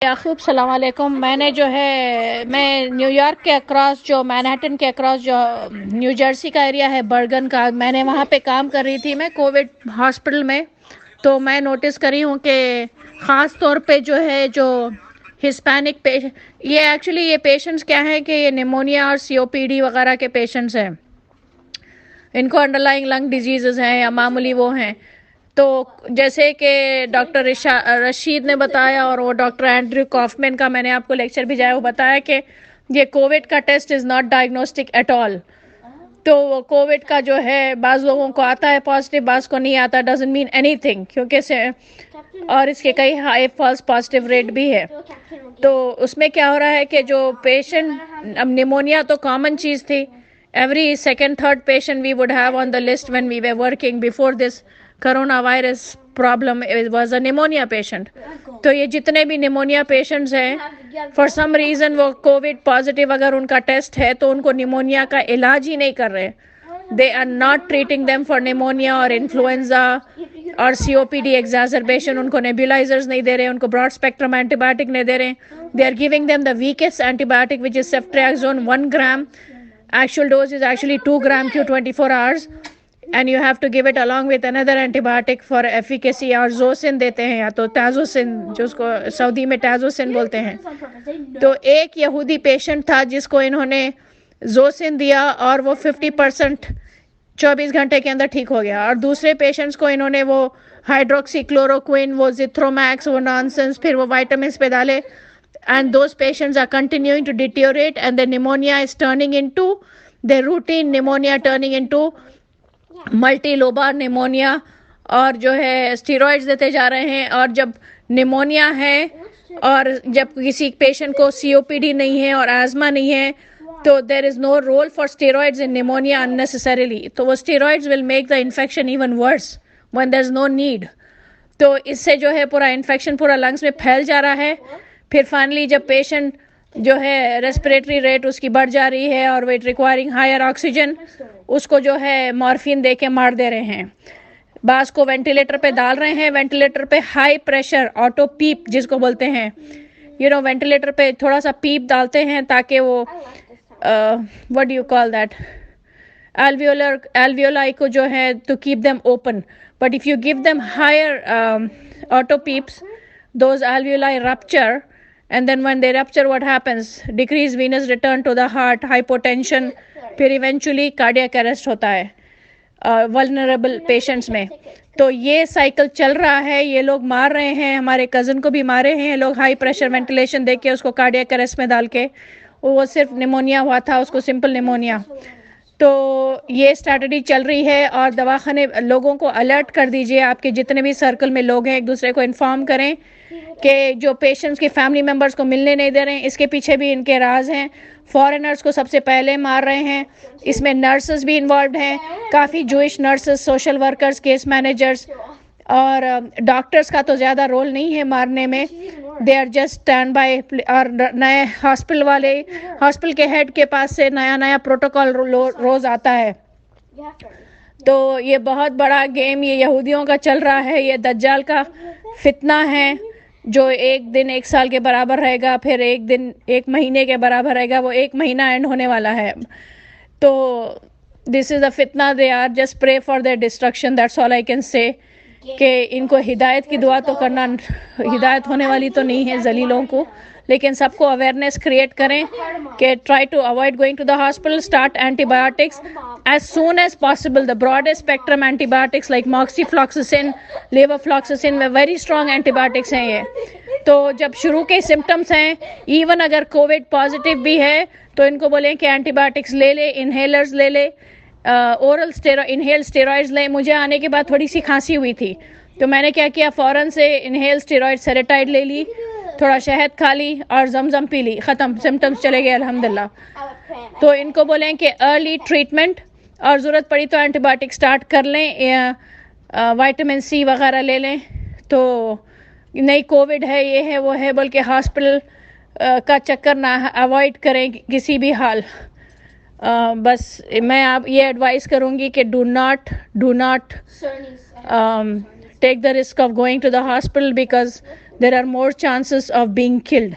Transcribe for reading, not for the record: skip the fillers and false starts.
یعقوب السلام علیکم. میں نے جو ہے میں نیو یارک کے اکراس جو مینہٹن کے اکراس جو نیو جرسی کا ایریا ہے برگن کا, میں نے وہاں پہ کام کر رہی تھی میں کووڈ ہاسپٹل میں. تو میں نوٹس کری ہوں کہ خاص طور پہ جو ہے جو ہسپینک یہ ایکچولی یہ پیشنٹس کیا ہیں کہ یہ نیمونیا اور سی او پی ڈی وغیرہ کے پیشنٹس ہیں. ان کو انڈر لائنگ لنگ ڈیزیزز ہیں یا معمولی وہ ہیں. تو جیسے کہ ڈاکٹر رشید نے بتایا اور وہ ڈاکٹر اینڈریو کافمین کا میں نے آپ کو لیکچر بھیجایا, وہ بتایا کہ یہ کووڈ کا test is not diagnostic at all. تو وہ کووڈ کا جو ہے بعض لوگوں کو آتا ہے پازیٹیو, بعض کو نہیں آتا, ڈزنٹ مین اینی تھنگ, کیونکہ اور اس کے کئی ہائی فالس پازیٹیو ریٹ بھی ہے. تو اس میں کیا ہو رہا ہے کہ جو پیشنٹ, اب نیمونیا تو کامن چیز تھی, every second third patient we would have on the list when we were working before this coronavirus problem was a pneumonia patient. تو یہ جتنے بھی نیمونیا پیشنٹس ہیں for some reason وہ کووڈ پازیٹیو اگر ان کا ٹیسٹ ہے تو ان کو نیمونیا کا علاج ہی نہیں کر رہے. they are not treating them for pneumonia اور انفلوئنزا اور سی او پی ڈی ایگزازربیشن. ان کو نیبولائزرز نہیں دے رہے, ان کو براڈ اسپیکٹرم اینٹی بایوٹک نہیں دے رہے. they are giving them the weakest antibiotic which is ceftriaxone 1 gram. Actual dose is actually 2 gram q 24 hours and you have to give it along with another antibiotic for efficacy. اور زوسن دیتے ہیں یا تو تازوسن, جو اس کو سعودی میں تازوسن بولتے ہیں. تو ایک یہودی پیشنٹ تھا جس کو انہوں نے زوسن دیا اور وہ 50% 24 گھنٹے کے اندر ٹھیک ہو گیا, اور دوسرے پیشنٹس کو انہوں نے وہ ہائیڈروکسی کلوروکوئن, وہ زیتھرومیکس, وہ نانسنس, پھر وہ وائٹامنس پہ ڈالے. And those patients are continuing to deteriorate and the pneumonia is turning into the routine pneumonia turning into multilobar pneumonia. اور جو ہے اسٹیرائڈز دیتے جا رہے ہیں. اور جب نیمونیا ہے اور جب کسی پیشنٹ کو سی او پی ڈی نہیں ہے اور آزما نہیں ہے تو there is no role for steroids in pneumonia unnecessarily. تو وہ steroids will make the infection even worse when there is no need. تو اس سے جو ہے پورا انفیکشن پورا لنگس میں پھیل جا رہا ہے. پھر فائنلی جب پیشنٹ جو ہے ریسپریٹری ریٹ اس کی بڑھ جا رہی ہے اور ویٹ ریکوائرنگ ہائر آکسیجن, اس کو جو ہے مارفین دے کے مار دے رہے ہیں. بعض کو وینٹیلیٹر پہ ڈال رہے ہیں, وینٹیلیٹر پہ ہائی پریشر آٹو پیپ جس کو بولتے ہیں, وینٹیلیٹر پہ تھوڑا سا پیپ ڈالتے ہیں تاکہ وہ what do you call that alveoli کو جو ہے to keep them open. But if you give them higher auto peeps, those alveoli rupture. And then when they rupture, what happens? Decreased venous return to the heart, hypotension, پھر eventually کارڈیاک arrest ہوتا ہے vulnerable patients میں. تو یہ cycle چل رہا ہے, یہ لوگ مار رہے ہیں. ہمارے کزن کو بھی مارے ہیں لوگ ہائی پریشر وینٹیلیشن دے کے, اس کو کارڈیاک اریسٹ میں ڈال کے. وہ صرف نیمونیا ہوا تھا, اس کو سمپل نیمونیا. تو یہ اسٹریٹجی چل رہی ہے. اور دواخانے لوگوں کو الرٹ کر دیجئے, آپ کے جتنے بھی سرکل میں لوگ ہیں ایک دوسرے کو انفارم کریں کہ جو پیشنٹس کے فیملی ممبرس کو ملنے نہیں دے رہے ہیں, اس کے پیچھے بھی ان کے راز ہیں. فارنرز کو سب سے پہلے مار رہے ہیں, اس میں نرسز بھی انوالوڈ ہیں, کافی Jewish nurses, social workers, case managers, اور ڈاکٹرز کا تو زیادہ رول نہیں ہے مارنے میں. They are just stand by. اور نئے ہاسپٹل والے, ہاسپٹل کے ہیڈ کے پاس سے نیا پروٹوکول روز آتا ہے. تو یہ بہت بڑا گیم یہ یہودیوں کا چل رہا ہے. یہ دجال کا فتنہ ہے جو ایک دن 1 سال کے برابر رہے گا, پھر ایک دن 1 مہینے کے برابر رہے گا. وہ 1 مہینہ اینڈ ہونے والا ہے. تو دس از اے فتنہ. They are just prey for their destruction, that's all I can say. کہ ان کو ہدایت کی دعا تو کرنا, ہدایت ہونے والی تو نہیں ہے ذلیلوں کو, لیکن سب کو اویئرنیس کریٹ کریں کہ try to avoid going to the hospital. Start اینٹی بایوٹکس as soon as possible. The broadest spectrum antibiotics like moxifloxacin, levofloxacin میں very strong antibiotics ہیں یہ. تو جب شروع کے سمٹمس ہیں, ایون اگر کووڈ پازیٹیو بھی ہے تو ان کو بولیں کہ اینٹی بایوٹکس لے لے, انہیلرز لے لے, اورل انہیل اسٹیرائڈز لیں. مجھے آنے کے بعد تھوڑی سی کھانسی ہوئی تھی تو میں نے کیا کیا, فوراً سے انہیل اسٹیرائڈ سیریٹائڈ لے لی, تھوڑا شہد کھا لی اور زمزم پی لی, ختم, سمٹمس چلے گئے الحمدللہ. تو ان کو بولیں کہ ارلی ٹریٹمنٹ, اور ضرورت پڑی تو اینٹی بایوٹک سٹارٹ کر لیں, وائٹامن سی وغیرہ لے لیں. تو نہیں کووڈ ہے, یہ ہے وہ ہے, بلکہ ہاسپٹل کا چکر نہ اوائڈ کریں کسی بھی حال. بس میں آپ یہ ایڈوائز کروں گی کہ do not take the risk of going to the hospital because there are more chances of being killed.